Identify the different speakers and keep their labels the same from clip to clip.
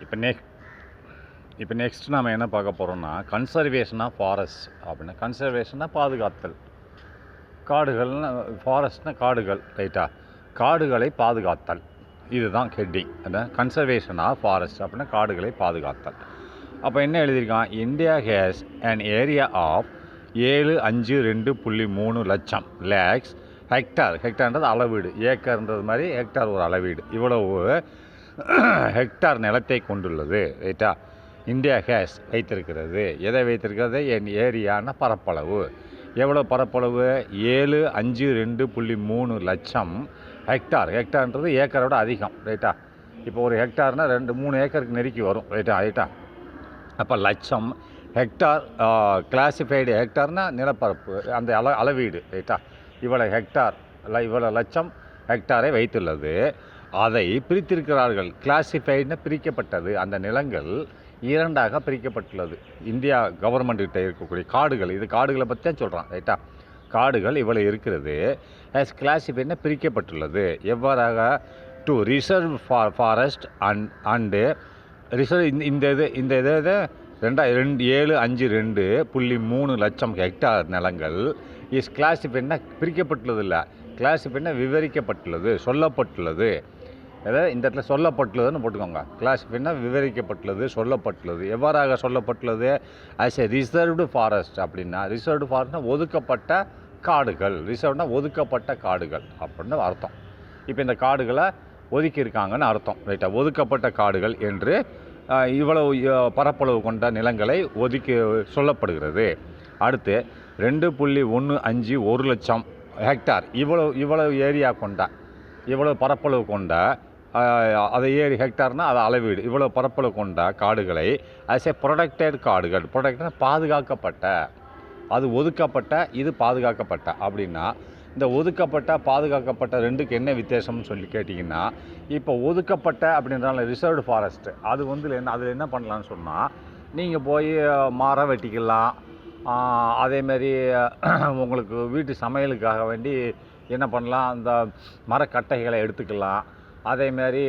Speaker 1: இப்போ நெக்ஸ்ட் நம்ம என்ன பார்க்க போகிறோம்னா கன்சர்வேஷன் ஆஃப் ஃபாரஸ்ட் அப்படின்னா கன்சர்வேஷன்னா பாதுகாத்தல். காடுகள்னா ஃபாரஸ்ட்னா காடுகள், ரைட்டா? காடுகளை பாதுகாத்தல், இதுதான் ஹெட்டிங். அதான் கன்சர்வேஷன் ஆஃப் ஃபாரஸ்ட் அப்படின்னா காடுகளை பாதுகாத்தல். அப்போ என்ன எழுதியிருக்கான்? India has an area of 752.3 லட்சம் லேக்ஸ் ஹெக்டார். ஹெக்டார்ன்றது அளவீடு, ஏக்கர்ன்றது மாதிரி ஹெக்டார் ஒரு அளவீடு. இவ்வளவு ஹெக்டார் நிலத்தை கொண்டுள்ளது, ரைட்டா? இந்தியா ஹேஸ் வைத்திருக்கிறது. எதை வைத்திருக்கிறது? என் ஏரியான பரப்பளவு. எவ்வளோ பரப்பளவு? 752.3 லட்சம் ஹெக்டார். ஹெக்டார்ன்றது ஏக்கரோட அதிகம், ரைட்டா? இப்போ ஒரு ஹெக்டார்னால் 2-3 ஏக்கருக்கு நெருக்கி வரும், ரைட்டா? அப்போ லட்சம் ஹெக்டார் கிளாசிஃபைடு. ஹெக்டார்னால் நிலப்பரப்பு, அந்த அளவீடு, ரைட்டா? இவ்வளோ ஹெக்டார், இவ்வளோ லட்சம் ஹெக்டாரை வைத்துள்ளது. அதை பிரித்திருக்கிறார்கள். கிளாசிஃபைடுன்னு பிரிக்கப்பட்டது. அந்த நிலங்கள் 2ஆக பிரிக்கப்பட்டுள்ளது. இந்தியா கவர்மெண்ட்கிட்ட இருக்கக்கூடிய காடுகள், இது காடுகளை பற்றி தான் சொல்கிறான், ரைட்டா? காடுகள் இவ்வளோ இருக்கிறது. ஆஸ் கிளாசிஃபைடுன்னு பிரிக்கப்பட்டுள்ளது. எவ்வாறாக? To reserve forest and reserve. இந்த இது 752.3 லட்சம் ஹெக்டார் நிலங்கள் இஸ் கிளாசிஃபைடுனா பிரிக்கப்பட்டுள்ளது இல்லை, கிளாசிஃபைடுனா விவரிக்கப்பட்டுள்ளது, சொல்லப்பட்டுள்ளது. அதாவது இந்த இடத்துல சொல்லப்பட்டுள்ளதுன்னு போட்டுக்கோங்க. கிளாசிஃபைடுனா விவரிக்கப்பட்டுள்ளது, சொல்லப்பட்டுள்ளது. எவ்வாறாக சொல்லப்பட்டுள்ளது? As a reserved forest. அப்படின்னா ரிசர்வ்டு ஃபாரஸ்ட்னா ஒதுக்கப்பட்ட காடுகள். ரிசர்வ்னா ஒதுக்கப்பட்ட காடுகள் அப்படின்னு அர்த்தம். இப்போ இந்த காடுகளை ஒதுக்கியிருக்காங்கன்னு அர்த்தம், ரைட்டா? ஒதுக்கப்பட்ட காடுகள் என்று இவ்வளவு பரப்பளவு கொண்ட நிலங்களை ஒதுக்கி சொல்லப்படுகிறது. அடுத்து 2.15 லட்சம் ஹெக்டார், இவ்வளவு ஏரியா கொண்ட, இவ்வளவு பரப்பளவு கொண்ட, அதை ஹெக்டார்னால் அதை அளவீடு, இவ்வளோ பரப்பளவு கொண்ட காடுகளை ஆஸ் ஏ ப்ரொடெக்டட் காடுகள். ப்ரொடெக்டட்னா பாதுகாக்கப்பட்ட, அது ஒதுக்கப்பட்ட, இது பாதுகாக்கப்பட்ட. அப்படின்னா இந்த ஒதுக்கப்பட்ட பாதுகாக்கப்பட்ட ரெண்டுக்கு என்ன வித்தியாசம்னு சொல்லி கேட்டிங்கன்னா, இப்போ ஒதுக்கப்பட்ட அப்படின்றால ரிசர்வ்டு ஃபாரஸ்ட்டு, அது அதில் என்ன பண்ணலான்னு சொன்னால், நீங்கள் போய் மரம் வெட்டிக்கலாம். அதேமாரி உங்களுக்கு வீட்டு சமையலுக்காக வேண்டி என்ன பண்ணலாம், அந்த மரக்கட்டைகளை எடுத்துக்கலாம். அதேமாரி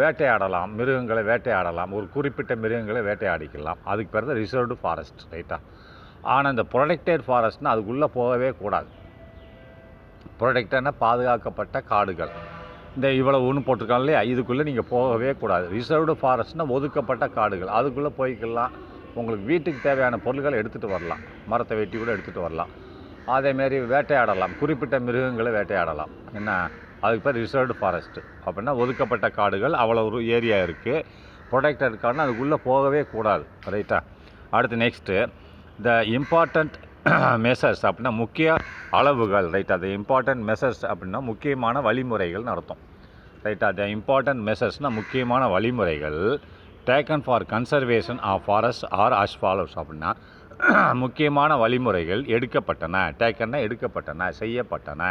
Speaker 1: வேட்டையாடலாம், மிருகங்களை வேட்டையாடலாம், ஒரு குறிப்பிட்ட மிருகங்களை வேட்டையாடிக்கலாம். அதுக்கு பேர் தான் ரிசர்வ்டு ஃபாரஸ்ட், ரைட்டா? ஆனால் இந்த ப்ரொடெக்டட் ஃபாரஸ்ட்னால் அதுக்குள்ளே போகவே கூடாது. ப்ரொடெக்டட்னா பாதுகாக்கப்பட்ட காடுகள். இந்த இவ்வளோ ஒன்று போட்டிருக்காங்க இல்லையா, இதுக்குள்ளே நீங்கள் போகவே கூடாது. ரிசர்வ்டு ஃபாரஸ்ட்னால் ஒதுக்கப்பட்ட காடுகள், அதுக்குள்ளே போய்க்கலாம். உங்களுக்கு வீட்டுக்கு தேவையான பொருட்களை எடுத்துகிட்டு வரலாம், மரத்தை வெட்டி கூட எடுத்துகிட்டு வரலாம். அதேமாரி வேட்டையாடலாம், குறிப்பிட்ட மிருகங்களை வேட்டையாடலாம். என்ன, அதுக்கு பேர் ரிசர்வ்டு ஃபாரஸ்ட்டு. அப்படின்னா ஒதுக்கப்பட்ட காடுகள், அவ்வளோ ஒரு ஏரியா இருக்குது. ப்ரொடெக்டட் காடுனா அதுக்குள்ளே போகவே கூடாது, ரைட்டா? அடுத்து நெக்ஸ்ட்டு த இம்பார்ட்டண்ட் மெஷர்ஸ் அப்படின்னா முக்கிய அளவுகள், ரைட்டா? த இம்பார்ட்டண்ட் மெஷர்ஸ் அப்படின்னா முக்கியமான வழிமுறைகள்னு அர்த்தம், ரைட்டா? த இம்பார்ட்டண்ட் மெஷர்ஸ்னால் முக்கியமான வழிமுறைகள் taken for conservation of forest are as follows. அப்படின்னா முக்கியமான வழிமுறைகள் எடுக்கப்பட்டன. டேக்கன்னா எடுக்கப்பட்டன, செய்யப்பட்டன.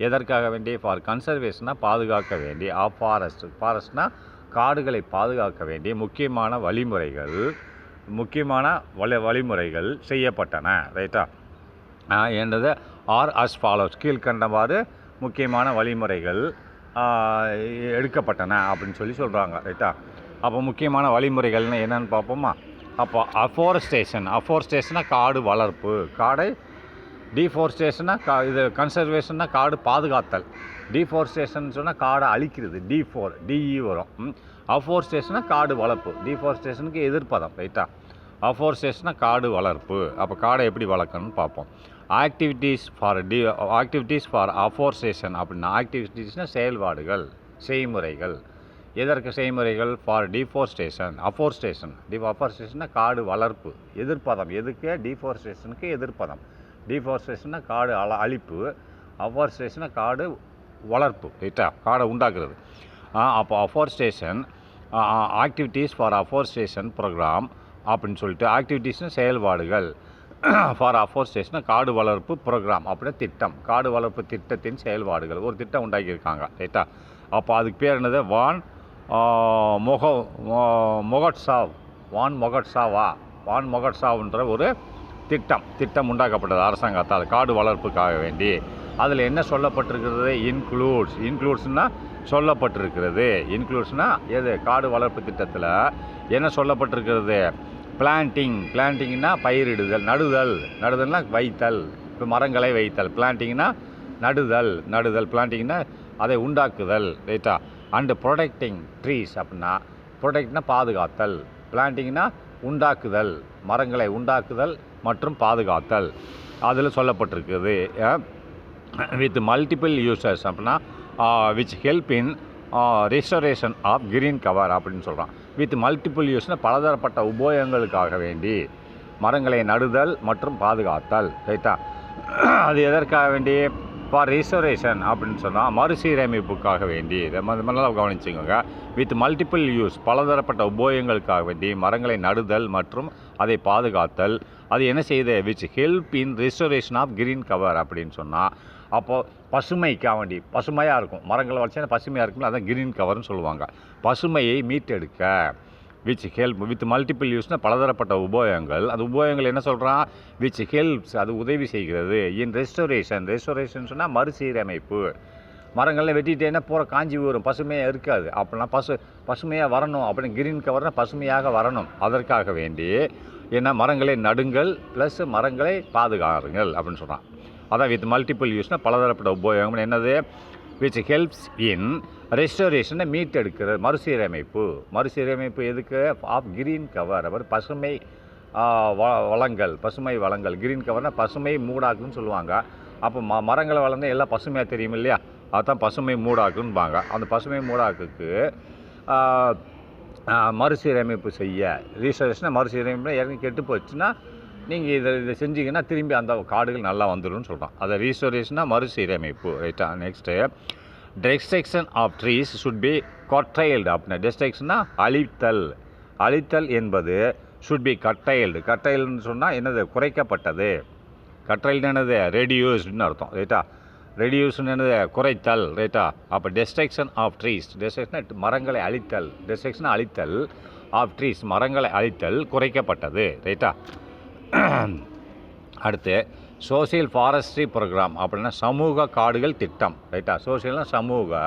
Speaker 1: எதற்காக வேண்டி? ஃபார் கன்சர்வேஷனாக பாதுகாக்க வேண்டி, ஆஃப் ஃபாரஸ்ட், ஃபாரஸ்ட்னால் காடுகளை பாதுகாக்க வேண்டிய முக்கியமான வழிமுறைகள் செய்யப்பட்டன, ரைட்டா? என்றது ஆர் அஸ் ஃபாலோஸ், கீழ்கண்டவாறு முக்கியமான வழிமுறைகள் எடுக்கப்பட்டன அப்படின்னு சொல்கிறாங்க, ரைட்டா? அப்போ முக்கியமான வழிமுறைகள்னு என்னென்னு பார்ப்போமா? அப்போ அஃபோரஸ்டேஷனா காடு வளர்ப்பு, காடை. டீஃபாரஸ்டேஷனா இது கன்சர்வேஷன்னா காடு பாதுகாத்தல். டீஃபாரஸ்டேஷன் சொன்னால் காடை அழிக்கிறது, டிஇ வரும். அஃபோரஸ்டேஷனா காடு வளர்ப்பு, டீஃபாரஸ்டேஷனுக்கு எதிர்ப்பதம், ரைட்டா? அஃபோரஸ்டேஷனா காடு வளர்ப்பு. அப்போ காடை எப்படி வளர்க்கணும்னு பார்ப்போம். ஆக்டிவிட்டீஸ் ஃபார் அஃபோரஸ்டேஷன் அப்படின்னா ஆக்டிவிட்டீஸ்னால் செயல்பாடுகள், செய்முறைகள். எதற்கு செய்முறைகள்? ஃபார் டீஃபாரஸ்டேஷன், அஃபோரஸ்டேஷன்னா காடு வளர்ப்பு. எதிர்ப்பதம் எதுக்கு? டீஃபாரஸ்டேஷனுக்கு எதிர்ப்பதம். டீஃபாரஸ்டேஷன்னா காடு அழிப்பு, அஃபோரஸ்டேஷனா காடு வளர்ப்பு, ரைட்டா? காடை உண்டாக்குறது. அப்போ அஃபோரஸ்டேஷன் ஆக்டிவிட்டீஸ் ஃபார் அஃபோரஸ்டேஷன் ப்ரோக்ராம் அப்படின்னு சொல்லிட்டு, ஆக்டிவிட்டீஸ்னு செயல்பாடுகள், ஃபார் அஃபோரஸ்டேஷன் காடு வளர்ப்பு ப்ரோக்ராம் அப்படின்னா திட்டம், காடு வளர்ப்பு திட்டத்தின் செயல்பாடுகள். ஒரு திட்டம் உண்டாக்கியிருக்காங்க, ரைட்டா? அப்போ அதுக்கு பேர் என்னது? வான் மொகட்சாவ்ன்ற ஒரு திட்டம் உண்டாக்கப்பட்டது அரசாங்கத்தால் காடு வளர்ப்புக்காக வேண்டி. அதில் என்ன சொல்லப்பட்டிருக்கிறது? இன்க்ளூட்ஸ்னால் சொல்லப்பட்டிருக்கிறது. இன்க்ளூட்ஸ்னால் எது? காடு வளர்ப்பு திட்டத்தில் என்ன சொல்லப்பட்டிருக்கிறது? பிளான்டிங்னா பயிரிடுதல், நடுதல்னா வைத்தல். இப்போ மரங்களை வைத்தல். பிளான்டிங்னா நடுதல். பிளான்டிங்னா அதை உண்டாக்குதல், ரைட்டா? அண்டு ப்ரொடெக்டிங் ட்ரீஸ் அப்படின்னா, ப்ரொடெக்ட்னா பாதுகாத்தல், பிளான்டிங்னா உண்டாக்குதல், மரங்களை உண்டாக்குதல் மற்றும் பாதுகாத்தல். அதில் சொல்லப்பட்டிருக்குது. வித் மல்டிபிள் யூசர்ஸ் அப்படின்னா which help in restoration of green cover அப்படின்னு சொல்கிறான். வித் மல்டிபிள் யூஸ்னால் பலதரப்பட்ட உபயோகங்களுக்காக வேண்டி மரங்களை நடுதல் மற்றும் பாதுகாத்தல், ரைட்டா? அது எதற்காக வேண்டி? ஃபார் ரிஸ்டரேஷன் அப்படின்னு சொன்னால் மறுசீரமைப்புக்காக வேண்டி. நல்லா கவனிச்சுக்கோங்க. வித் மல்டிபிள் யூஸ் பலதரப்பட்ட உபயோகங்களுக்காக வேண்டி மரங்களை நடுதல் மற்றும் அதை பாதுகாத்தல். அது என்ன செய்யுது? Which help in restoration of green cover அப்படின்னு சொன்னால், அப்போது பசுமைக்காக வேண்டி, பசுமையாக இருக்கும் மரங்களை வச்சா பசுமையாக இருக்கும்ல, அதான் கிரீன் கவர்னு சொல்லுவாங்க. பசுமையை மீட்டெடுக்க விச் ஹெல்ப் வித் மல்டிபிள் யூஸ்னால் பலதரப்பட்ட உபயோகங்கள். அந்த உபயோகங்கள் என்ன சொல்கிறான்? விச் ஹெல்ப்ஸ் அது உதவி செய்கிறது. இன் ரெஸ்டோரேஷன் சொன்னால் மறுசீரமைப்பு. மரங்கள்லாம் வெட்டிட்டேன்னா பூரா காஞ்சி வரும், பசுமையாக இருக்காது. அப்படின்னா பசுமையாக வரணும் அப்படின்னு கிரீன் கவர்னால் பசுமையாக வரணும். அதற்காக வேண்டி என்ன? மரங்களை நடுங்கள் ப்ளஸ் மரங்களை பாதுகாருங்கள் அப்படின்னு சொல்கிறான். அதான் வித் மல்டிபிள் யூஸ்னால் பலதரப்பட்ட உபயோகம். என்னது? விச் ஹெல்ப்ஸ் இன் ரெஸ்டோரேஷனை மீட்டெடுக்கிறது, மறுசீரமைப்பு எதுக்கு? Of green cover. அவர் பசுமை வளங்கள். கிரீன் கவர்னால் பசுமை மூடாக்குன்னு சொல்லுவாங்க. அப்போ மரங்களை வளர்ந்து எல்லாம் பசுமையாக தெரியும் இல்லையா? அதுதான் பசுமை மூடாக்குன்னுபாங்க. அந்த பசுமை மூடாக்குக்கு மறுசீரமைப்பு செய்ய, ரீஸ்டோரேஷனை மறுசீரமைப்பு இறங்கி கெட்டு போச்சுன்னா நீங்கள் இதை செஞ்சீங்கன்னா திரும்பி அந்த காடுகள் நல்லா வந்துடும்னு சொல்கிறோம். அதை ரீஸ்டோரேஷனாக மறுசீரமைப்பு, ரைட்டா? Next destruction of trees should be curtailed அப்படின்னா, டெஸ்ட்ரக்ஷன்னா அழித்தல் என்பது ஷுட் பி கர்டைல்டுன்னு சொன்னால் என்னது? குறைக்கப்பட்டது. கர்டைல்டு என்னது? ரெடியூஸ்டுன்னு அர்த்தம், ரைட்டா? ரெடியூஸ்னு என்னது? குறைத்தல், ரைட்டா? அப்போ டெஸ்ட்ரக்ஷன் ஆஃப் ட்ரீஸ், டெஸ்ட்ரக்ஷன் மரங்களை அழித்தல், டெஸ்ட்ரக்ஷன் அழித்தல், ஆஃப் ட்ரீஸ் மரங்களை அழித்தல் குறைக்கப்பட்டது, ரைட்டா? அடுத்து சோசியல் ஃபாரஸ்ட்ரி ப்ரோக்ராம் அப்படின்னா சமூக காடுகள் திட்டம், ரைட்டா? சோசியல்னால் சமூக,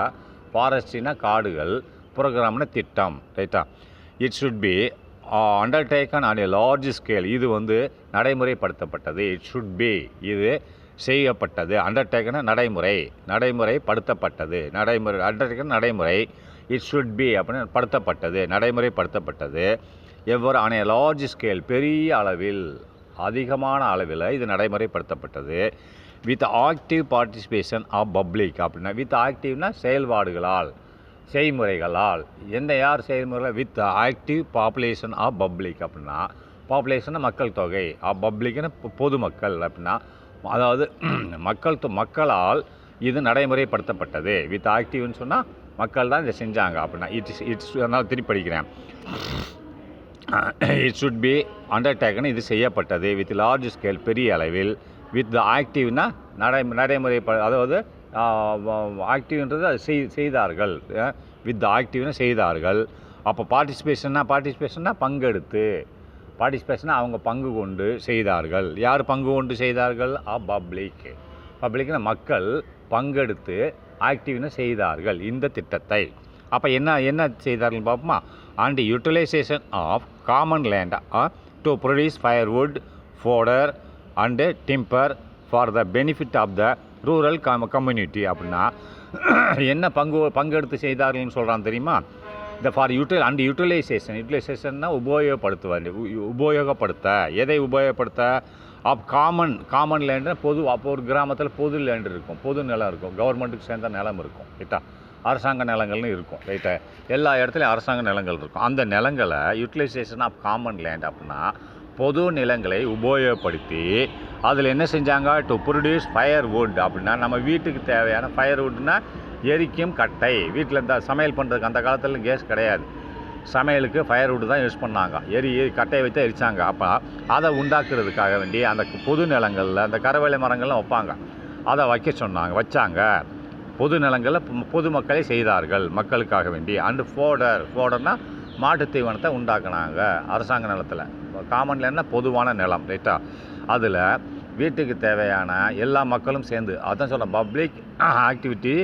Speaker 1: ஃபாரஸ்ட்ரினா காடுகள், ப்ரோக்ராம்னா திட்டம், ரைட்டா? It should be undertaking on a large scale. இது நடைமுறைப்படுத்தப்பட்டது. இட் ஷுட் பி இது செய்யப்பட்டது. அண்டர்டேக்கனா நடைமுறைப்படுத்தப்பட்டது. அண்டர்டேக்கன் நடைமுறை. இட் ஷுட் பி அப்படின்னு படுத்தப்பட்டது, நடைமுறைப்படுத்தப்பட்டது. எவ்வாறு? ஆன் ஏ லார்ஜ் ஸ்கேல் பெரிய அளவில், அதிகமான அளவில் இது நடைமுறைப்படுத்தப்பட்டது. With active participation of public அப்படின்னா, வித் ஆக்டிவ்னா செயல்பாடுகளால், செய்முறைகளால். யார் செயல்முறைகள்? With active population of public அப்படின்னா, பாப்புலேஷன்னா மக்கள் தொகை, பப்ளிக்னா பொதுமக்கள் அப்படின்னா, அதாவது மக்களால் இது நடைமுறைப்படுத்தப்பட்டது. வித் ஆக்டிவ்னு சொன்னால் மக்கள் தான் இதை செஞ்சாங்க அப்படின்னா, இட்ஸ் அதனால் திருப்பி படிக்கிறேன். இட் ஷுட் பி அண்டர்டேக்கன் இது செய்யப்பட்டது. வித் லார்ஜ் ஸ்கேல் பெரிய அளவில். வித் ஆக்டிவ்னா நடைமுறை, அதாவது ஆக்டிவ்ன்றது அது செய்தார்கள். வித் ஆக்டிவ்னா செய்தார்கள். அப்போ பார்ட்டிசிபேஷன்னா பங்கெடுத்து, பார்ட்டிசிபேஷன்னா அவங்க பங்கு கொண்டு செய்தார்கள். யார் பங்கு கொண்டு செய்தார்கள்? பப்ளிக்னா மக்கள் பங்கெடுத்து, ஆக்டிவ்னா செய்தார்கள் இந்த திட்டத்தை. அப்போ என்ன செய்தார்கள் பார்ப்போமா? And utilization of common land to produce firewood, fodder and timber for the benefit of the rural community அப்படின்னா என்ன பங்கெடுத்து செய்தார்கள்னு சொல்கிறான் தெரியுமா? இந்த ஃபார் யூட்டிலைசேஷன்னா உபயோகப்படுத்த. எதை உபயோகப்படுத்த? ஆஃப் காமன் லேண்டு, பொது. அப்போ ஒரு கிராமத்தில் பொது லேண்டு இருக்கும், பொது நிலம் இருக்கும், கவர்மெண்ட்டுக்கு சேர்ந்த நிலம் இருக்கும், ரைட்டா? அரசாங்க நிலங்கள்னு இருக்கும், ரைட்டா? எல்லா இடத்துலையும் அரசாங்க நிலங்கள் இருக்கும். அந்த நிலங்களை யூட்டிலைசேஷன் ஆஃப் காமன் லேண்ட் அப்படின்னா பொது நிலங்களை உபயோகப்படுத்தி அதில் என்ன செஞ்சாங்க? டு ப்ரொடியூஸ் ஃபயர்வுட் அப்படின்னா நம்ம வீட்டுக்கு தேவையான ஃபயர்வுட்னா எரிக்கும் கட்டை. வீட்டில் இந்த சமையல் பண்ணுறதுக்கு அந்த காலத்தில் கேஸ் கிடையாது, சமையலுக்கு ஃபயர்வுட் தான் யூஸ் பண்ணாங்க. கட்டையை வச்சு எரித்தாங்க. அப்போ அதை உண்டாக்குறதுக்காக வேண்டி அந்த பொது நிலங்களில் அந்த கரவேலை மரங்கள்லாம் வைப்பாங்க, அதை வச்சாங்க. பொது நிலங்களில் பொதுமக்களை செய்தார்கள் மக்களுக்காக வேண்டி. அண்டு ஃபோடர்னா மாட்டுத் தீவனத்தை உண்டாக்குனாங்க அரசாங்க நிலத்தில். காமன் லேண்ட்னா பொதுவான நிலம், ரைட்டா? அதில் வீட்டுக்கு தேவையான எல்லா மக்களும் சேர்ந்து, அதான் சொல்கிறேன், பப்ளிக் ஆக்டிவிட்டி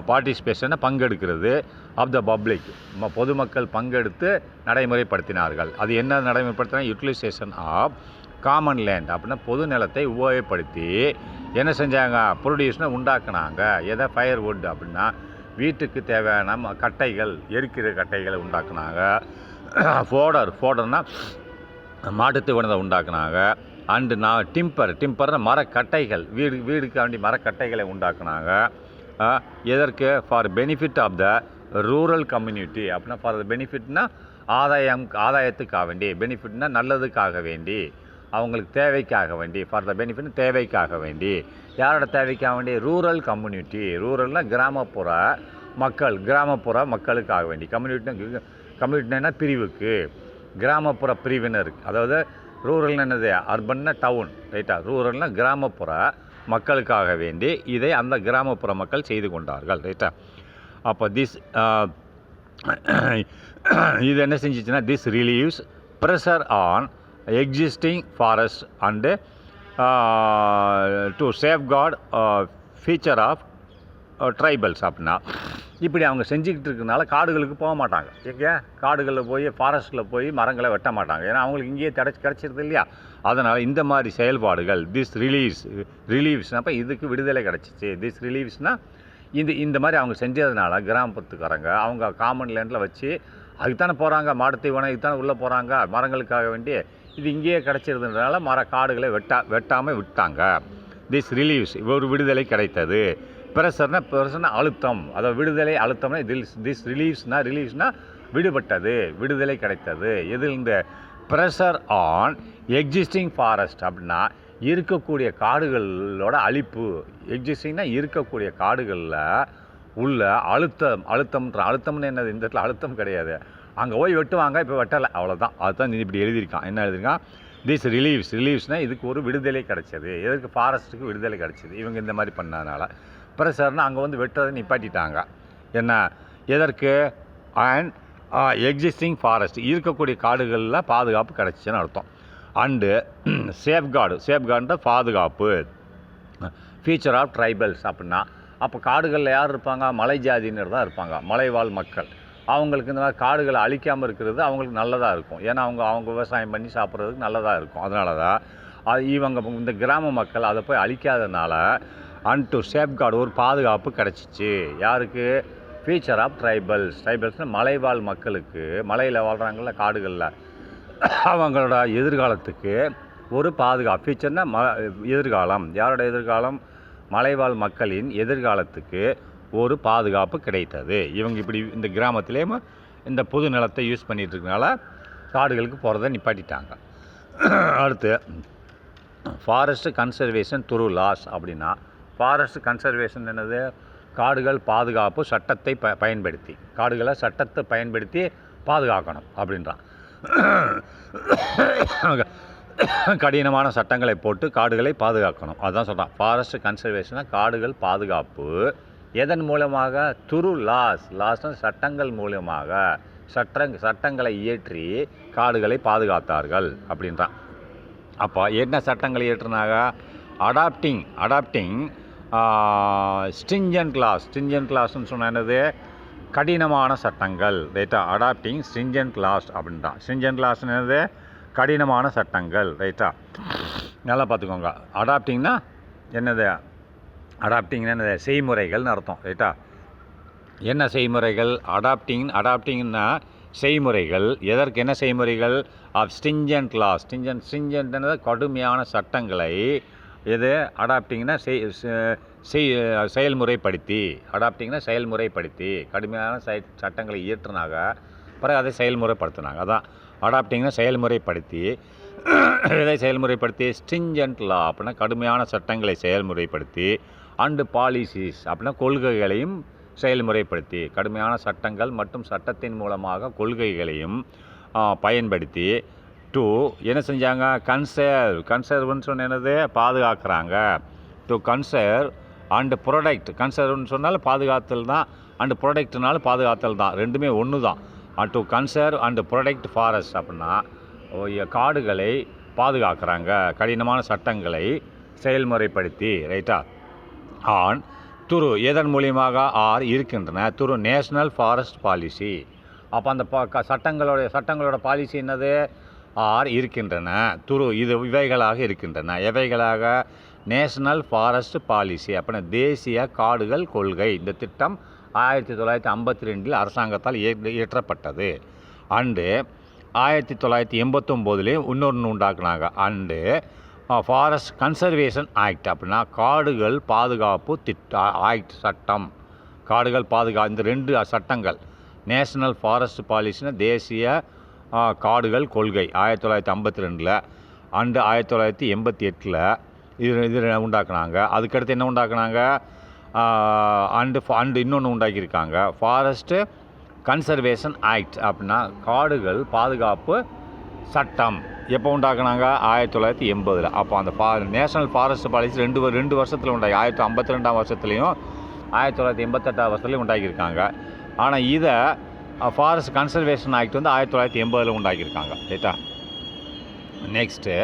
Speaker 1: பார்ட்டிசிபேஷனை பங்கெடுக்கிறது ஆஃப் த பப்ளிக், பொதுமக்கள் பங்கெடுத்து நடைமுறைப்படுத்தினார்கள். அது என்ன நடைமுறைப்படுத்தினா, யூட்டிலைசேஷன் ஆஃப் காமன் லேண்ட் அப்படின்னா பொது நிலத்தை உபயோகப்படுத்தி என்ன செஞ்சாங்க, ப்ரொடியூஸ்னு உண்டாக்குனாங்க. எதை, ஃபயர்வுட் அப்படின்னா வீட்டுக்கு தேவையான கட்டைகள், எரிக்கிற கட்டைகளை உண்டாக்குனாங்க. ஃபோடர்னா மாட்டுத்தீவனத்தை உண்டாக்குனாங்க. அண்டு டிம்பர்னா மரக்கட்டைகள், வீடுக்கு வேண்டி மரக்கட்டைகளை உண்டாக்குனாங்க. எதற்கு, for benefit of the rural community அப்படின்னா, ஃபார் த பெனிஃபிட்னா ஆதாயத்துக்காக வேண்டி, பெனிஃபிட்னா நல்லதுக்காக வேண்டி, அவங்களுக்கு தேவைக்காக வேண்டி, ஃபார் த பெனிஃபிட் தேவைக்காக வேண்டி. யாரோட தேவைக்காக வேண்டி, ரூரல் கம்யூனிட்டி, ரூரல்னால் கிராமப்புற மக்களுக்காக வேண்டி. கம்யூனிட்டினா பிரிவுக்கு, கிராமப்புற பிரிவினருக்கு, அதாவது ரூரல்னு என்னது, அர்பன்னா டவுன், ரைட்டா, ரூரல்னால் கிராமப்புற மக்களுக்காக வேண்டி இதை அந்த கிராமப்புற மக்கள் செய்து கொண்டார்கள், ரைட்டா. அப்போ இது என்ன செஞ்சிச்சுன்னா, this relieves pressure on existing forest and to safeguard feature of tribals அப்படின்னா, இப்படி அவங்க செஞ்சுக்கிட்டு இருக்கிறதுனால காடுகளுக்கு போக மாட்டாங்க. எங்கே, காடுகளில் போய் ஃபாரஸ்ட்டில் போய் மரங்களை வெட்ட மாட்டாங்க. ஏன்னா அவங்களுக்கு இங்கேயே கிடச்சிருது இல்லையா. அதனால் இந்த மாதிரி செயல்பாடுகள், ரிலீவ்ஸ்னால் அப்போ இதுக்கு விடுதலை கிடச்சிச்சு. ரிலீவ்ஸ்னால் இந்த மாதிரி அவங்க செஞ்சதுனால கிராமப்புறத்துக்காரங்க அவங்க காமன் லேண்டில் வச்சு அதுக்குத்தானே போகிறாங்க, மாட்டுத்தீவனம் இதுதானே உள்ளே போகிறாங்க மரங்களுக்காக வேண்டி. இது இங்கேயே கிடச்சிருந்ததுனால காடுகளை வெட்டாமல் விட்டாங்க. ரிலீவ்ஸ் ஒரு விடுதலை கிடைத்தது. ப்ரெஷர்னா அழுத்தம், அதாவது விடுதலை அழுத்தம்னா ரிலீவ்ஸ்னா விடுபட்டது, விடுதலை கிடைத்தது. எதில், இந்த ப்ரெஷர் ஆன் எக்ஸிஸ்டிங் ஃபாரஸ்ட் அப்படின்னா இருக்கக்கூடிய காடுகளோட அழிப்பு. எக்ஸிஸ்டிங்னா இருக்கக்கூடிய காடுகளில் உள்ள அழுத்தம்னு என்னது, இந்த இடத்துல அழுத்தம் கிடையாது. அங்கே போய் வெட்டுவாங்க, இப்போ வெட்டலை, அவ்வளோதான். அதுதான் இப்படி எழுதியிருக்கான். என்ன எழுதியிருக்கான், ரிலீவ்ஸ்னால் இதுக்கு ஒரு விடுதலை கிடைச்சது. எதுக்கு, ஃபாரஸ்ட்டுக்கு விடுதலை கிடைச்சது இவங்க இந்த மாதிரி பண்ணதுனால. ப்ரெஷர்னால் அங்கே வந்து வெட்டுறதை நிப்பாட்டிட்டாங்க. என்ன, எதற்கு, அண்ட் எக்ஸிஸ்டிங் இருக்கக்கூடிய காடுகளில் பாதுகாப்பு கிடச்சிச்சின்னு அர்த்தம். அண்டு சேஃப்கார்டுன்ற பாதுகாப்பு, ஃபீச்சர் ஆஃப் ட்ரைபல்ஸ் அப்படின்னா, அப்போ காடுகளில் யார் இருப்பாங்க, மலை ஜாதியினர் தான் இருப்பாங்க, மலைவாழ் மக்கள். அவங்களுக்கு இந்த மாதிரி காடுகளை அழிக்காமல் இருக்கிறது அவங்களுக்கு நல்லதாக இருக்கும். ஏன்னா அவங்க விவசாயம் பண்ணி சாப்பிட்றதுக்கு நல்லதாக இருக்கும். அதனால தான் இவங்க இந்த கிராம மக்கள் அதை போய் அழிக்காதனால அண்ட் டு சேஃப்கார்டு ஒரு பாதுகாப்பு கிடச்சிச்சு. யாருக்கு, ஃபீச்சர் ஆஃப் ட்ரைபல்ஸ்னால் மலைவாழ் மக்களுக்கு, மலையில் வாழ்கிறாங்கள்ல காடுகளில், அவங்களோட எதிர்காலத்துக்கு ஒரு பாதுகாப்பு. ஃபீச்சர்னால் எதிர்காலம், யாரோட எதிர்காலம், மலைவாழ் மக்களின் எதிர்காலத்துக்கு ஒரு பாதுகாப்பு கிடைத்தது. இவங்க இப்படி இந்த கிராமத்திலேயும் இந்த பொது நிலத்தை யூஸ் பண்ணிகிட்டு இருக்கனால காடுகளுக்கு போகிறத நிப்பாட்டிட்டாங்க. அடுத்து ஃபாரஸ்ட் கன்சர்வேஷன் த்ரூ லாஸ் அப்படின்னா, ஃபாரஸ்ட் கன்சர்வேஷன் என்னது, காடுகள் பாதுகாப்பு சட்டத்தை பயன்படுத்தி, காடுகளை சட்டத்தை பயன்படுத்தி பாதுகாக்கணும் அப்படின்றான். கடினமான சட்டங்களை போட்டு காடுகளை பாதுகாக்கணும், அதுதான் சொல்கிறான். ஃபாரஸ்ட் கன்சர்வேஷனாக காடுகள் பாதுகாப்பு எதன் மூலமாக, த்ரூ லாஸ்னால் சட்டங்கள் மூலமாக, சட்டங்களை இயற்றி காடுகளை பாதுகாத்தார்கள் அப்படின்றான். அப்போ என்ன சட்டங்களை இயற்றினாங்க, அடாப்டிங் ஸ்ட்ரிஞ்சன்ட் லாஸ்ன்னு சொன்ன என்னது, கடினமான சட்டங்கள், ரைட்டா. அடாப்டிங் ஸ்ட்ரிஞ்சன்ட் லாஸ் அப்படின்றான். ஸ்ட்ரிஞ்சன்ட் லாஸ் என்னது, கடினமான சட்டங்கள், ரைட்டா. நல்லா பார்த்துக்கோங்க. அடாப்டிங்னா என்னது, என்னது, செய்முறைகள்னு அர்த்தம், ரைட்டா. என்ன செய்முறைகள், அடாப்டிங்னா செய்முறைகள். எதற்கு, என்ன செய்முறைகள், ஆஃப் ஸ்ட்ரிஞ்சன்ட் லாஸ். ஸ்ட்ரிஞ்சன்ட்னது கடுமையான சட்டங்களை, எது, அடாப்டிங்னா செயல்முறைப்படுத்தி, கடுமையான சட்டங்களை இயற்றினாங்க, பிறகு அதை செயல்முறைப்படுத்தினாங்க. அதான் அடாப்டிங்னா செயல்முறைப்படுத்தி. எதை செயல்முறைப்படுத்தி, ஸ்ட்ரிஞ்சன்ட் லா அப்படின்னா கடுமையான சட்டங்களை செயல்முறைப்படுத்தி. அண்டு பாலிசிஸ் அப்படின்னா கொள்கைகளையும் செயல்முறைப்படுத்தி, கடுமையான சட்டங்கள் மற்றும் சட்டத்தின் மூலமாக கொள்கைகளையும் பயன்படுத்தி. டு என்ன செஞ்சாங்க, கன்சர்வ்னு சொன்ன என்னது, பாதுகாக்கிறாங்க. டு கன்சர்வ் அண்டு ப்ரொடெக்ட், கன்சர்வ்னு சொன்னாலும் பாதுகாத்தல் தான், அண்டு ப்ரொடெக்ட்னாலும் பாதுகாத்தல் தான், ரெண்டுமே ஒன்று தான். To conserve and protect forest அப்படின்னா காடுகளை பாதுகாக்கிறாங்க, கடினமான சட்டங்களை செயல்முறைப்படுத்தி, ரைட்டா. ஆன் துரு எதன் மூலியமாக இருக்கின்றன, துரு நேஷ்னல் ஃபாரஸ்ட் பாலிசி. அப்போ அந்த சட்டங்களோட பாலிசி என்னது, இருக்கின்றன, துரு இவைகளாக இருக்கின்றன. எவைகளாக, நேஷ்னல் ஃபாரஸ்ட் பாலிசி அப்படின்னா தேசிய காடுகள் கொள்கை. இந்த திட்டம் 1952 அரசாங்கத்தால் இயற்றப்பட்டது. அண்டு 1989 இன்னொன்று உண்டாக்குனாங்க. அண்டு ஃபாரஸ்ட் கன்சர்வேஷன் ஆக்ட் அப்படின்னா காடுகள் பாதுகாப்பு ஆக்ட் சட்டம். காடுகள் இந்த 2 சட்டங்கள், நேஷ்னல் ஃபாரஸ்ட் பாலிசினா தேசிய காடுகள் கொள்கை 1952 அண்டு 1988 இது உண்டாக்குனாங்க. அதுக்கடுத்து என்ன உண்டாக்குனாங்க, அண்டு இன்னொன்று உண்டாக்கியிருக்காங்க, ஃபாரஸ்ட்டு கன்சர்வேஷன் ஆக்ட் அப்படின்னா காடுகள் பாதுகாப்பு சட்டம். எப்போ உண்டாக்குனாங்க, 1980. அப்போ அந்த நேஷனல் ஃபாரஸ்ட் பாலிசி 2 வருஷத்தில் உண்டாக்கி, 1952 வருஷத்துலையும் 1988 வருஷத்துலையும் உண்டாக்கியிருக்காங்க. ஆனால் இதை ஃபாரஸ்ட் கன்சர்வேஷன் ஆக்ட் 1980 உண்டாக்கியிருக்காங்க, ரைட்டா. Next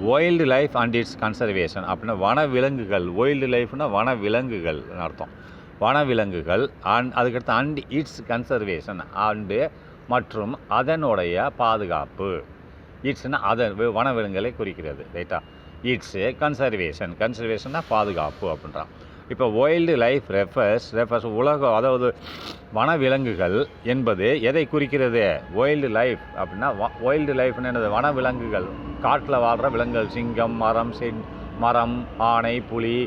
Speaker 1: wild life and it's conservation அப்படின்னா வனவிலங்குகள். வைல்டு லைஃப்னா வனவிலங்குகள் அர்த்தம். வனவிலங்குகள் அதுக்கடுத்து அண்ட் இட்ஸ் கன்சர்வேஷன் மற்றும் அதனுடைய பாதுகாப்பு. இட்ஸ்னால் வனவிலங்குகளை குறிக்கிறது, ரைட்டா. இட்ஸு கன்சர்வேஷன்னா பாதுகாப்பு அப்படின்றான். இப்போ வைல்டு லைஃப் ரெஃபர்ஸ் உலகம், அதாவது வனவிலங்குகள் என்பது எதை குறிக்கிறது, வைல்டு லைஃப் அப்படின்னா வைல்டு லைஃப்னு என்னது, வனவிலங்குகள், காட்டில் வாழ்கிற விலங்குகள், சிங்கம், மரம், ஆனை, புலி,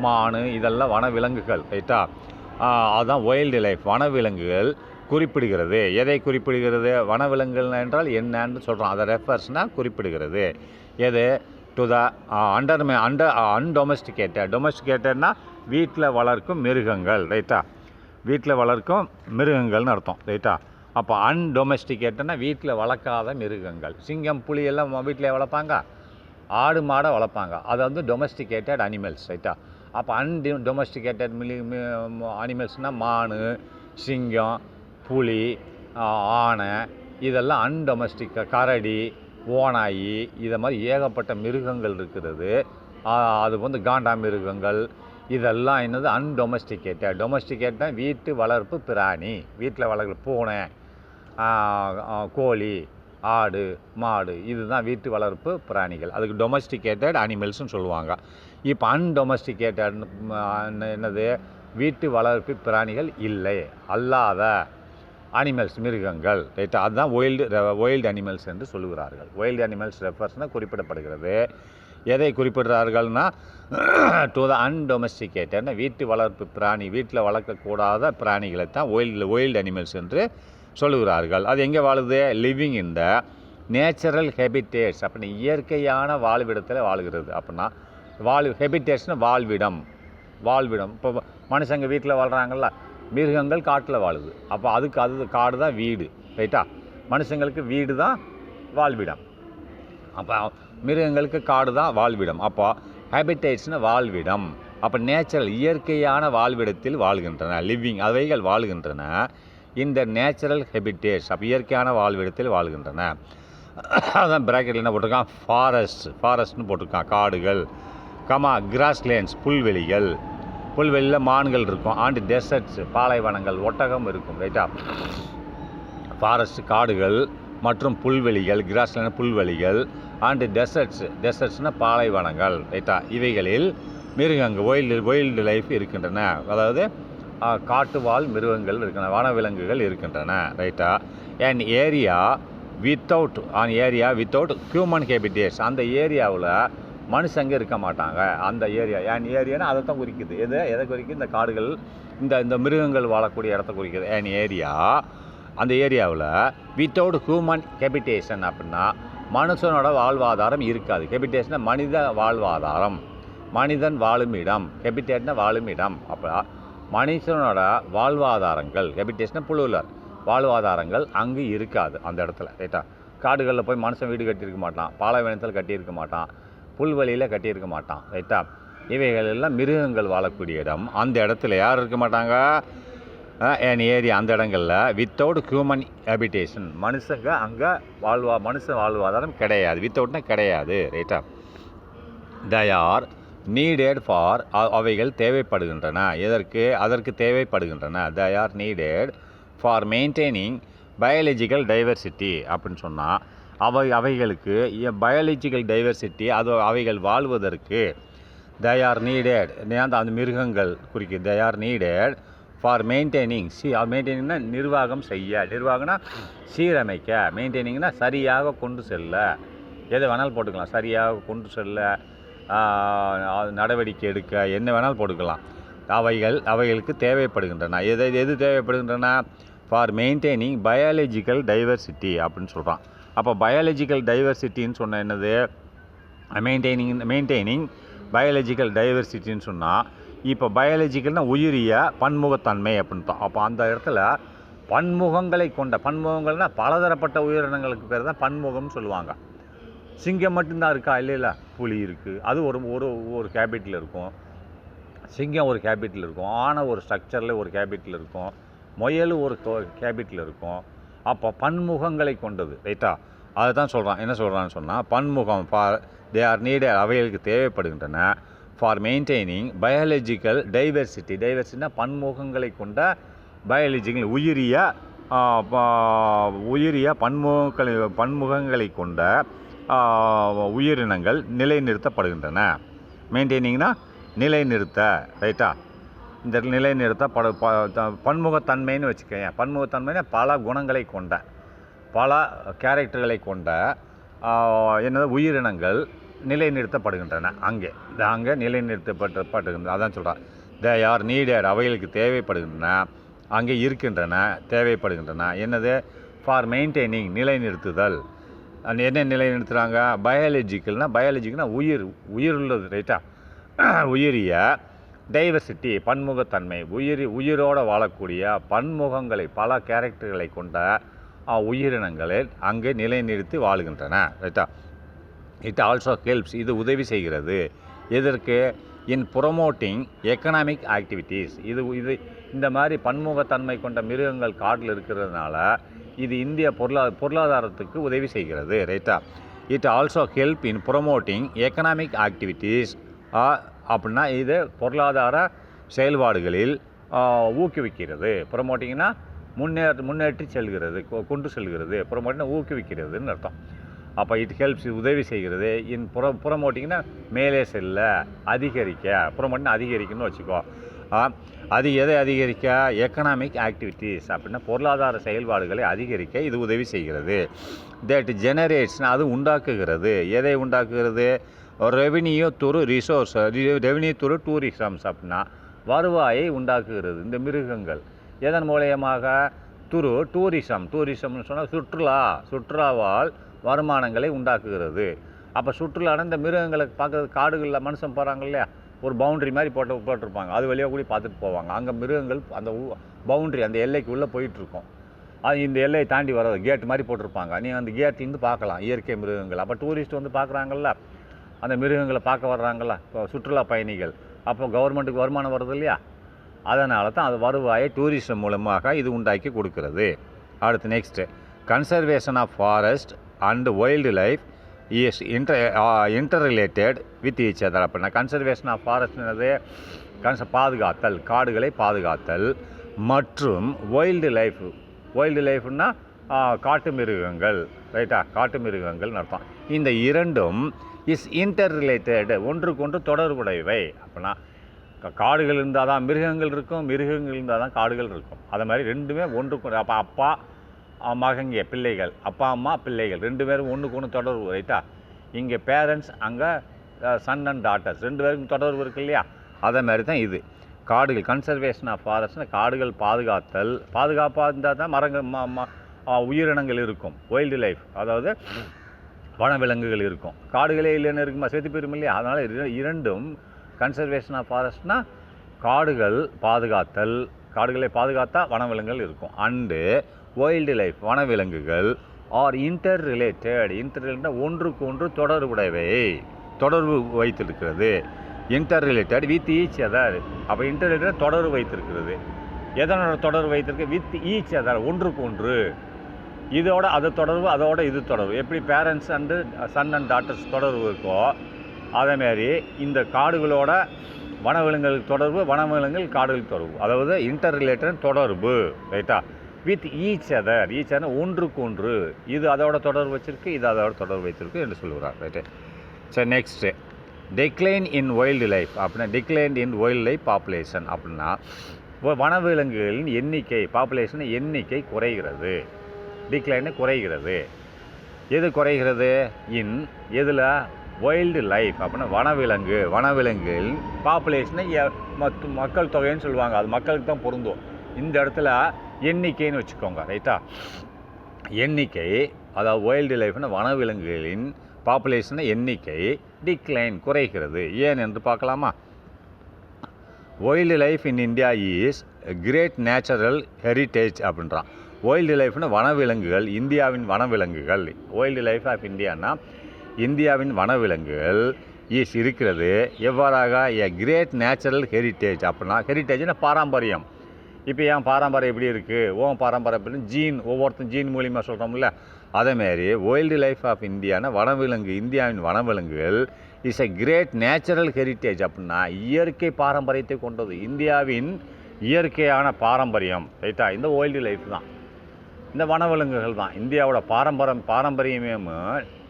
Speaker 1: மான், இதெல்லாம் வனவிலங்குகள், ரைட்டா. அதுதான் வைல்டு லைஃப். வனவிலங்குகள் குறிப்பிடுகிறது. எதை குறிப்பிடுகிறது, வனவிலங்குகள் என்றால் என்னன்னு சொல்கிறோம். அதை ரெஃபர்ஸ்னால் குறிப்பிடுகிறது. எது, டு த டொமஸ்டிகேட்டட்னா வீட்டில் வளர்க்கும் மிருகங்கள், ரைட்டா. வீட்டில் வளர்க்கும் மிருகங்கள்னு அர்த்தம், ரைட்டா. அப்போ அன்டொமஸ்டிகேட்டட்னா வீட்டில் வளர்க்காத மிருகங்கள். சிங்கம், புலி எல்லாம் வீட்டில் வளர்ப்பாங்க, ஆடு மாடை வளர்ப்பாங்க. அது டொமஸ்டிகேட்டட் அனிமல்ஸ், ரைட்டா. அப்போ டொமஸ்டிகேட்டட் அனிமல்ஸ்னால் மான், சிங்கம், புலி, ஆனை, இதெல்லாம் அன்டொமஸ்டிக். கரடி, ஓநாயி, இதை மாதிரி ஏகப்பட்ட மிருகங்கள் இருக்கிறது. அது காண்டா மிருகங்கள், இதெல்லாம் என்னது அன்டொமஸ்டிகேட்டட். டொமஸ்டிகேட்னா வீட்டு வளர்ப்பு பிராணி, வீட்டில் வளர்க்குற பூனை, கோழி, ஆடு, மாடு, இதுதான் வீட்டு வளர்ப்பு பிராணிகள். அதுக்கு டொமஸ்டிகேட்டட் அனிமல்ஸ்னு சொல்லுவாங்க. இப்போ அன்டொமஸ்டிகேட்டட் என்னது, வீட்டு வளர்ப்பு பிராணிகள் இல்லை அல்லாத அனிமல்ஸ், மிருகங்கள், ரைட்டா. அதுதான் வைல்டு அனிமல்ஸ் என்று சொல்லுகிறார்கள். வைல்டு அனிமல்ஸ் ரெஃபர்ஸ்னால் குறிப்பிடப்படுகிறது. எதை குறிப்பிடுறார்கள்னா டு த அன்டொமஸ்டிகேட்டட்னா வீட்டு வளர்ப்பு பிராணி, வீட்டில் வளர்க்கக்கூடாத பிராணிகளை தான் வைல்டு அனிமல்ஸ் என்று சொல்லுகிறார்கள். அது எங்கே வாழுது, லிவிங் இன் த நேச்சுரல் ஹெபிடேட்ஸ் அப்படின்னா இயற்கையான வாழ்விடத்தில் வாழுகிறது. அப்படின்னா ஹெபிடேட்ஸ்னு வாழ்விடம். இப்போ மனுஷங்க வீட்டில் வாழ்கிறாங்கல்ல, மிருகங்கள் காட்டில் வாழுது. அப்போ அது காடு தான் வீடு, ரைட்டா. மனுஷங்களுக்கு வீடு தான் வாழ்விடம், அப்போ மிருகங்களுக்கு காடு தான் வாழ்விடம். அப்போ ஹேபிடேட்ஸ்னு வாழ்விடம். அப்போ நேச்சுரல் இயற்கையான வாழ்விடத்தில் வாழ்கின்றன, லிவிங் அவைகள் வாழ்கின்றன. இந்த நேச்சுரல் ஹெபிடேட்ஸ் அப்போ இயற்கையான வாழ்விடத்தில் வாழ்கின்றன. அதான் பிராக்கெட்டில் என்ன போட்டிருக்கான், ஃபாரஸ்ட்னு போட்டிருக்கான். காடுகள், கிராஸ்லேண்ட்ஸ் புல்வெளியில் மான்கள் இருக்கும். அண்ட் டெசர்ட்ஸ் பாலைவனங்கள், ஒட்டகம் இருக்கும், ரைட்டா. ஃபாரஸ்ட் காடுகள் மற்றும் புல்வெளிகள், கிராஸ்லேண்ட் புல்வெளிகள், அண்டு டெசர்ட்ஸ்னால் பாலைவனங்கள், ரைட்டா. இவைகளில் மிருகங்கள் வைல்டு லைஃப் இருக்கின்றன, அதாவது காட்டுவாழ் மிருகங்கள் இருக்கின்றன, வனவிலங்குகள் இருக்கின்றன, ரைட்டா. And area without human habitats அந்த ஏரியாவில் மனுஷங்க இருக்க மாட்டாங்க. அந்த ஏரியானா அதை தான் குறிக்குது. எதை குறிக்குது, இந்த காடுகள், இந்த மிருகங்கள் வாழக்கூடிய இடத்த குறிக்குது. அந்த ஏரியாவில் வித்தவுட் ஹியூமன் ஹெபிடேஷன் அப்படின்னா மனுஷனோட வாழ்வாதாரம் இருக்காது. ஹெபிடேஷனா மனித வாழ்வாதாரம், மனிதன் வாழும் இடம். ஹெபிடேட்னா வாழும் இடம். அப்போ மனுஷனோட வாழ்வாதாரங்கள், ஹெபிடேஷனா புழுலர் வாழ்வாதாரங்கள் அங்கு இருக்காது அந்த இடத்துல, ரைட்டா. காடுகளில் போய் மனுஷன் வீடு கட்டியிருக்க மாட்டான், பாலைவனத்தில் கட்டியிருக்க மாட்டான், புல்வெளியில் கட்டியிருக்க மாட்டான், ரைட்டா. இவைகள் எல்லாம் மிருகங்கள் வாழக்கூடிய இடம். அந்த இடத்துல யார் இருக்க மாட்டாங்க, an ஏரியா அந்த இடங்களில் வித்தவுட் ஹியூமன் ஹேபிடேஷன் மனுஷங்க அங்கே மனுஷன் வாழ்வாதாரம் கிடையாது. வித்தவுட்னா கிடையாது. ரைட்டா? they are needed for அவைகள் தேவைப்படுகின்றன. அதற்கு தேவைப்படுகின்றன. they are needed for maintaining biological diversity அப்படின்னு சொன்னால் அவைகளுக்கு பயாலஜிக்கல் டைவர்சிட்டி அவைகள் வாழ்வதற்கு they are needed அந்த மிருகங்கள் குறிக்கும். they are needed for maintaining மெயின்டைனிங்னா நிர்வாகம் செய்ய, நிர்வாகம்னா சீரமைக்க, மெயின்டைனிங்னா சரியாக கொண்டு செல்ல, எதை வேணாலும் போட்டுக்கலாம், சரியாக கொண்டு செல்ல, நடவடிக்கை எடுக்க, என்ன வேணாலும் போட்டுக்கலாம். அவைகளுக்கு தேவைப்படுகின்றன. எது தேவைப்படுகின்றன? ஃபார் மெயின்டைனிங் பயாலஜிக்கல் டைவர்சிட்டி அப்படின்னு சொல்கிறான். அப்போ பயாலஜிக்கல் டைவர்சிட்டின்னு சொன்ன என்னது? மெயின்டைனிங் பயாலஜிக்கல் டைவர்சிட்டின்னு சொன்னால் இப்போ பயாலஜிக்கல்னால் உயிரிய பன்முகத்தன்மை அப்படின்ட்டோம். அப்போ அந்த இடத்துல பன்முகங்களை கொண்ட, பன்முகங்கள்னால் பலதரப்பட்ட உயிரினங்களுக்கு பேர் தான் பன்முகம்னு சொல்லுவாங்க. சிங்கம் மட்டும்தான் இருக்கா? இல்லை, புலி இருக்குது, அது ஒரு கேபிட்டில் இருக்கும். சிங்கம் ஒரு கேபிட்டில் இருக்கும், ஆனை ஒரு ஸ்ட்ரக்சரில் ஒரு கேபிட்டில் இருக்கும், முயல் ஒரு கேபிட்டில் இருக்கும். அப்போ பன்முகங்களை கொண்டது. ரைட்டா? அதை தான் சொல்கிறான். என்ன சொல்கிறான்னு சொன்னால் பன்முகம் தே ஆர் நீடட் அவைகளுக்கு தேவைப்படுகின்றன ஃபார் மெயின்டைனிங் பயாலஜிக்கல் டைவர்சிட்டினா பன்முகங்களை கொண்ட பயாலஜிக்கல் உயிரிய பன்முகங்களை கொண்ட உயிரினங்கள் நிலைநிறுத்தப்படுகின்றன. மெயின்டைனிங்னா நிலைநிறுத்த. ரைட்டா? இந்த நிலைநிறுத்த பன்முகத்தன்மைன்னு வச்சுக்கோங்க. பன்முகத்தன்மைனா பல குணங்களை கொண்ட, பல கேரக்டர்களை கொண்ட என்னது உயிரினங்கள் நிலைநிறுத்தப்படுகின்றன. அங்கே நிலைநிறுத்தப்படுகின்றன. அதான் சொல்கிறான். தே ஆர் நீடட் அவைகளுக்கு தேவைப்படுகின்றன, அங்கே இருக்கின்றன, தேவைப்படுகின்றன. என்னது? ஃபார் மெயின்டைனிங் நிலைநிறுத்துதல். என்ன நிலைநிறுத்துகிறாங்க? பயாலஜிக்கல்னா உயிர் உள்ளது. ரைட்டா? உயிரிய டைவர்சிட்டி பன்முகத்தன்மை, உயிரோடு வாழக்கூடிய பன்முகங்களை பல கேரக்டர்களை கொண்ட உயிரினங்களை அங்கே நிலைநிறுத்தி வாழுகின்றன. ரைட்டா? இட் ஆல்சோ ஹெல்ப்ஸ் இது உதவி செய்கிறது. எதற்கு? இன் ப்ரொமோட்டிங் எக்கனாமிக் ஆக்டிவிட்டீஸ். இது இந்த மாதிரி பன்முகத்தன்மை கொண்ட மிருகங்கள் காட்டில் இருக்கிறதுனால இது இந்திய பொருளாதாரத்துக்கு உதவி செய்கிறது. ரைட்டா? It also help in promoting economic activities அப்படின்னா இது பொருளாதார செயல்பாடுகளில் ஊக்குவிக்கிறது. ப்ரொமோட்டிங்னா முன்னேற்றி செல்கிறது, கொண்டு செல்கிறது. ப்ரொமோட்டிங்னா ஊக்குவிக்கிறதுன்னு அர்த்தம். அப்போ இட் ஹெல்ப்ஸ் உதவி செய்கிறது. இன் ப்ரொமோட்டிங்னா மேலே செல்ல, அதிகரிக்க. ப்ரொமோட்டிங்னா அதிகரிக்கணும்னு வச்சுக்கோ. அது எதை அதிகரிக்க? எக்கனாமிக் ஆக்டிவிட்டீஸ் அப்படின்னா பொருளாதார செயல்பாடுகளை அதிகரிக்க இது உதவி செய்கிறது. தட் ஜெனரேட்ஸ்னா அது உண்டாக்குகிறது. எதை உண்டாக்குகிறது? ரெவென்யூ த்ரூ டூரிசம்ஸ் அப்படின்னா வருவாயை உண்டாக்குகிறது. இந்த மிருகங்கள் எதன் மூலயமாக? டூரிசம்னு சொன்னால் சுற்றுலாவால் வருமானங்களை உண்டாக்குகிறது. அப்போ சுற்றுலான இந்த மிருகங்களை பார்க்குறது, காடுகளில் மனுஷன் போகிறாங்க இல்லையா, ஒரு பவுண்ட்ரி மாதிரி போட்டிருப்பாங்க, அது வழியாக கூட பார்த்துட்டு போவாங்க. அங்கே மிருகங்கள் அந்த பவுண்ட்ரி அந்த எல்லைக்கு உள்ளே போயிட்டுருக்கோம். அது இந்த எல்லையை தாண்டி வர்றது கேட் மாதிரி போட்டிருப்பாங்க. நீ அந்த கேட்டிருந்து பார்க்கலாம் இயற்கை மிருகங்கள். அப்போ டூரிஸ்ட் வந்து பார்க்குறாங்கல்ல, அந்த மிருகங்களை பார்க்க வர்றாங்கள்ல இப்போ சுற்றுலா பயணிகள், அப்போ கவர்மெண்ட்டுக்கு வருமானம் வருது இல்லையா, அதனால தான் அது வருவாயை டூரிசம் மூலமாக இது உண்டாக்கி கொடுக்கிறது. அடுத்து next conservation of forest and wildlife is interrelated with each other. அப்படின்னா கன்சர்வேஷன் ஆஃப் ஃபாரஸ்ட்னது பாதுகாத்தல், காடுகளை பாதுகாத்தல், மற்றும் வைல்டு லைஃப்னா காட்டு மிருகங்கள். ரைட்டா? காட்டு மிருகங்கள்னு அர்த்தம். இந்த இரண்டும் இஸ் இன்டர் ரிலேட்டட் ஒன்றுக்கொன்று தொடர்புடையவை. அப்படின்னா காடுகள் இருந்தால் தான் மிருகங்கள் இருக்கும், மிருகங்கள் இருந்தால் தான் காடுகள் இருக்கும். அது மாதிரி ரெண்டுமே ஒன்றுக்கு. அப்போ அப்பா மகங்க பிள்ளைகள், அப்பா அம்மா பிள்ளைகள் ரெண்டு பேரும் ஒன்றுக்கு ஒன்று தொடர்பு. ரைட்டா? இங்கே பேரண்ட்ஸ், அங்கே சன் அண்ட் டாட்டர்ஸ் ரெண்டு பேருக்கும் தொடர்பு இருக்கு இல்லையா, அதே மாதிரி தான் இது காடுகள். கன்சர்வேஷன் ஆஃப் ஃபாரஸ்ட்னா காடுகள் பாதுகாப்பாக இருந்தால் தான் உயிரினங்கள் இருக்கும். வைல்டு லைஃப் அதாவது வனவிலங்குகள் இருக்கும். காடுகளே இல்லைன்னு இருக்குமா, செத்து போயிரும் இல்லையா. அதனால் இரண்டும் கன்சர்வேஷன் ஆஃப் ஃபாரஸ்ட்னா காடுகளை பாதுகாத்தா வனவிலங்குகள் இருக்கும். அண்டு வைல்டு லைஃப் வனவிலங்குகள் ஆர் இன்டர் ரிலேட்டட்னா ஒன்றுக்கு ஒன்று தொடர்பு வைத்திருக்கிறது. Inter related with each other. அப்போ இன்டர் ரிலேட்டட் தொடர்பு வைத்திருக்கிறது. எதனோட தொடர்பு வைத்திருக்கு? வித் ஈச் அதர், ஒன்றுக்கு ஒன்று. இதோட அது தொடர்பு, அதோட இது தொடர்பு. எப்படி parents and son and daughters தொடர்பு இருக்கோ அதேமாரி இந்த காடுகளோட வனவிலங்குகள் தொடர்பு, வனவிலங்குகள் காடுகள் தொடர்பு, அதாவது இன்டர் ரிலேட்டட் தொடர்பு. ரைட்டா? With each other, each other ஒன்றுக்கு ஒன்று. இது அதோட தொடர்பு வச்சிருக்கு, இது அதோட தொடர்பு வைத்திருக்கு என்று சொல்லுகிறார். ரைட்டு. சரி, next decline in wild life அப்படின்னா, decline in wild life population அப்படின்னா வனவிலங்குகளின் எண்ணிக்கை, பாப்புலேஷன் எண்ணிக்கை குறைகிறது. டிக்ளைன் குறைகிறது. எது குறைகிறது? இன் எதில்? வைல்டு லைஃப் அப்படின்னா வனவிலங்குகளின் பாப்புலேஷனை மக்கள் தொகைன்னு சொல்லுவாங்க. அது மக்களுக்கு தான் பொருந்தும். இந்த இடத்துல எண்ணிக்கைன்னு வச்சுக்கோங்க. ரைட்டா? எண்ணிக்கை, அதாவது வைல்டு லைஃப்னா வனவிலங்குகளின் பாப்புலேஷனை எண்ணிக்கை டிக்ளைன் குறைகிறது. ஏன் என்று பார்க்கலாமா? Wildlife in India is great natural heritage அப்படின்றான். வைல்டு லைஃப்னு வனவிலங்குகள், இந்தியாவின் வனவிலங்குகள். வைல்டு லைஃப் ஆஃப் இந்தியானா இந்தியாவின் வனவிலங்குகள் இஸ் இருக்கிறது. எவ்வாறாக? எ கிரேட் நேச்சுரல் ஹெரிட்டேஜ் அப்படின்னா, ஹெரிட்டேஜ்னா பாரம்பரியம். இப்போ என் பாரம்பரியம் எப்படி இருக்குது, ஓன் பாரம்பரியம் அப்படின்னு ஜீன், ஒவ்வொருத்தரும் ஜீன் மூலிமா சொல்கிறோம்ல, அதேமாரி வைல்டு லைஃப் ஆஃப் இந்தியானா வனவிலங்கு, இந்தியாவின் வனவிலங்குகள் is a great natural heritage அப்படின்னா இயற்கை பாரம்பரியத்தை கொண்டது. இந்தியாவின் இயற்கையான பாரம்பரியம். ரைட்டா? இந்த வைல்டு லைஃப் தான், இந்த வனவிலங்குகள் தான் இந்தியாவோட பாரம்பரியமே.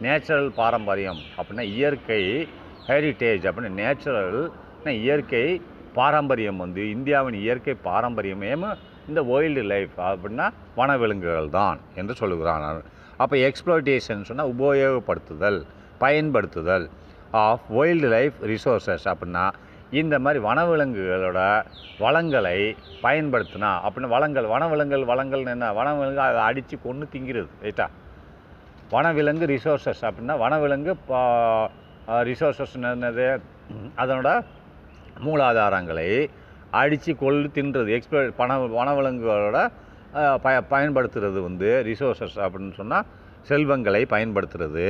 Speaker 1: நேச்சுரல் பாரம்பரியம் அப்படின்னா இயற்கை, ஹெரிட்டேஜ் அப்படின்னா நேச்சுரல் இயற்கை பாரம்பரியம். இந்தியாவின் இயற்கை பாரம்பரியமே இந்த வைல்டு லைஃப் அப்படின்னா வனவிலங்குகள் தான் என்று சொல்லுகிறான். அப்போ எக்ஸ்ப்ளோட்டேஷன் சொன்னால் உபயோகப்படுத்துதல், பயன்படுத்துதல் ஆஃப் வைல்டு லைஃப் ரிசோர்ஸஸ் அப்படின்னா இந்த மாதிரி வனவிலங்குகளோட வளங்களை பயன்படுத்தினா அப்படின்னா வனவிலங்குகள்னு என்ன? வனவிலங்கு அதை அடித்து கொண்டு திங்கிறது. ரைட்டா? வனவிலங்கு ரிசோர்ஸஸ் அப்படின்னா வனவிலங்கு ரிசோர்ஸஸ் என்னது? அதனோட மூலாதாரங்களை அடித்து கொள்ளு தின்றது. வனவிலங்குகளோட பயன்படுத்துறது ரிசோர்ஸஸ் அப்படின்னு சொன்னால் செல்வங்களை பயன்படுத்துறது.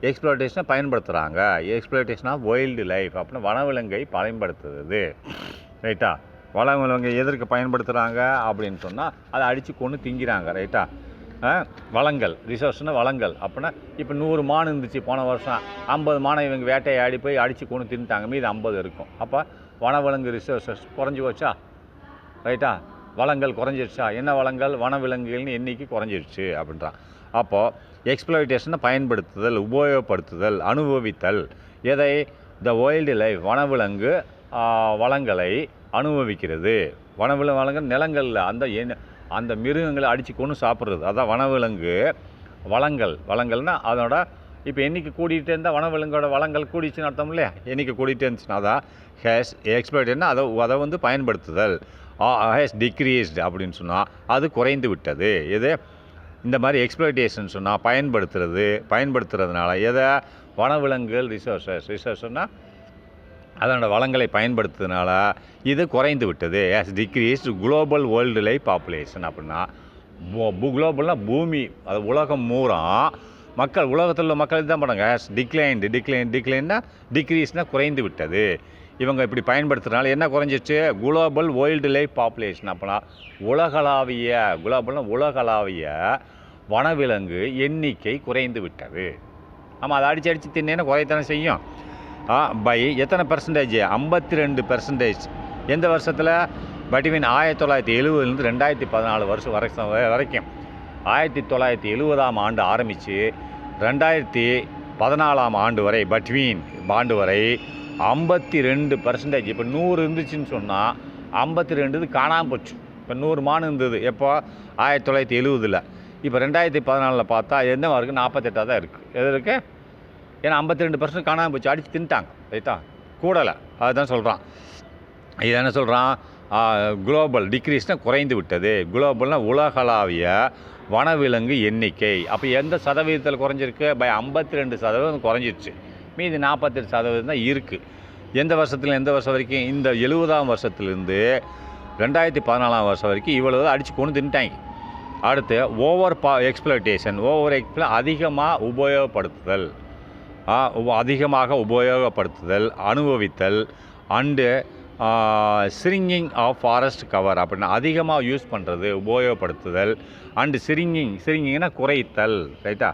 Speaker 1: எக்ஸ்ப்ளோட்டேஷனை பயன்படுத்துகிறாங்க. எக்ஸ்ப்ளோட்டேஷன் ஆஃப் வைல்டு லைஃப் அப்படின்னா வனவிலங்கை பயன்படுத்துறது. ரைட்டா? வனவிலங்கை எதற்கு பயன்படுத்துகிறாங்க அப்படின்னு சொன்னால் அதை அடித்து கொண்டு திங்கிறாங்க. ரைட்டா? வளங்கள், ரிசோர்ஸ்னால் வளங்கள் அப்படின்னா இப்போ 100 மான் இருந்துச்சு போன வருஷம், 50 மானை இவங்க வேட்டையாடி போய் அடித்து கொண்டு தின்ட்டாங்க, மீது 50 இருக்கும். அப்போ வனவிலங்கு ரிசோர்ஸஸ் குறைஞ்சி போச்சா? ரைட்டா? வளங்கள் குறைஞ்சிருச்சா? என்ன வளங்கள்? வனவிலங்குகள்னு எண்ணிக்கை குறைஞ்சிருச்சு அப்படின்றான். அப்போது எக்ஸ்ப்ளோட்டேஷனை பயன்படுத்துதல், உபயோகப்படுத்துதல், அனுபவித்தல். எதை? த வைல்டு லைஃப் வனவிலங்கு வளங்களை அனுபவிக்கிறது. வளங்கள் நிலங்களில் அந்த மிருகங்களை அடித்து கொண்டு சாப்பிட்றது, அதான் வனவிலங்கு வளங்கள்னால் அதோட இப்போ எண்ணிக்கை கூட்டிகிட்டே இருந்தால் வனவிலங்கோட வளங்கள் கூடிச்சுன்னு அர்த்தம் இல்லையா? எண்ணிக்கை கூட்டிகிட்டே இருந்துச்சுன்னா அதான் ஹேஸ் எக்ஸ்ப்ளோட்டேஷன்னா அதை பயன்படுத்துதல். ஹேஸ் டிக்ரீஸ்டு அப்படின்னு சொன்னால் அது குறைந்து விட்டது. இது இந்த மாதிரி எக்ஸ்ப்ளோட்டேஷன் சொன்னால் பயன்படுத்துறதுனால எதை? வனவிலங்குகள் ரிசோர்ஸ்னால் அதனோட வளங்களை பயன்படுத்துறதுனால இது குறைந்து விட்டது. As decreased global world life population அப்படின்னா குளோபல்னால் பூமி, அது உலகம் மூரா மக்கள், உலகத்தில் உள்ள மக்கள் தான் பண்ணுறாங்க. ஆஸ் டிக்ளைன்னா டிக்ரீஸ்னால் குறைந்து விட்டது. இவங்க இப்படி பயன்படுத்துறதுனால என்ன குறைஞ்சிச்சு? குளோபல் வேர்ல்டு லைஃப் பாப்புலேஷன் அப்படின்னா உலகளாவிய வனவிலங்கு எண்ணிக்கை குறைந்து விட்டது. ஆமாம், அதை அடித்து தின்னேன்னா குறையத்தானே செய்யும். பை எத்தனை பெர்சன்டேஜ்? 52%. எந்த வருஷத்தில்? பிட்வீன் 1970 2014 வருஷம் வரைக்கும். 1970 ஆண்டு ஆரம்பித்து 2014 ஆண்டு வரை ஆண்டு வரை 52%. இப்போ 100 இருந்துச்சுன்னு சொன்னால் 52 காணாமல் போச்சு. இப்போ 100 மான் இருந்தது எப்போ? 1970. இப்போ 2014 பார்த்தா என்ன இருக்குது? 48 தான் இருக்குது. எது இருக்குது? ஏன்னா 52% காணாமல் போச்சு, அடித்து தின்ட்டாங்க. ரைட்டா? கூடலை. அதுதான் சொல்கிறான். இது என்ன சொல்கிறான்? குளோபல் டிக்ரீஸ்னால் குறைந்து விட்டது. குளோபல்னால் உலகளாவிய வனவிலங்கு எண்ணிக்கை. அப்போ எந்த சதவீதத்தில் குறைஞ்சிருக்கு? பை 52% குறைஞ்சிருச்சு. மீதி 48% தான் இருக்குது. எந்த வருஷம் வரைக்கும்? இந்த 70ஆம் வருஷத்துலேருந்து 2014ஆம் வருஷம் வரைக்கும் இவ்வளவு அடித்து கொண்டு தின்ட்டாங்க. அடுத்து எக்ஸ்ப்ளோட்டேஷன் அதிகமாக உபயோகப்படுத்துதல், அனுபவித்தல் and shrinking of forest cover அப்படின்னா அதிகமாக யூஸ் பண்ணுறது, உபயோகப்படுத்துதல். அண்டு சிரிங்கிங்னா குறைத்தல், ரைட்டா?